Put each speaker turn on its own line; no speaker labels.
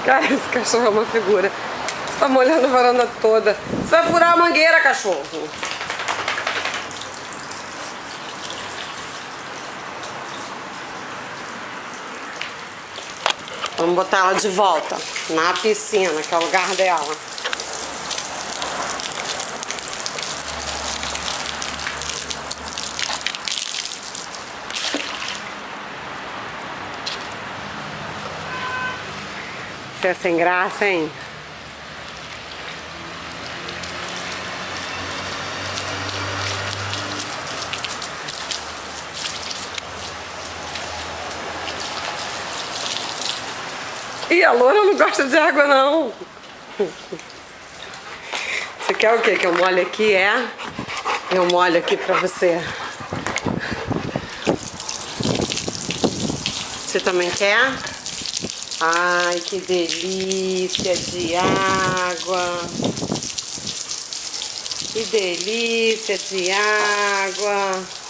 Cara, esse cachorro é uma figura. Você tá molhando a varanda toda. Você vai furar a mangueira, cachorro. Vamos botar ela de volta na piscina, que é o lugar dela. Você é sem graça, hein? Ih, a loura não gosta de água, não. Você quer o quê? Que eu molhe aqui, é? Eu molho aqui pra você. Você também quer? Ai, que delícia de água. Que delícia de água.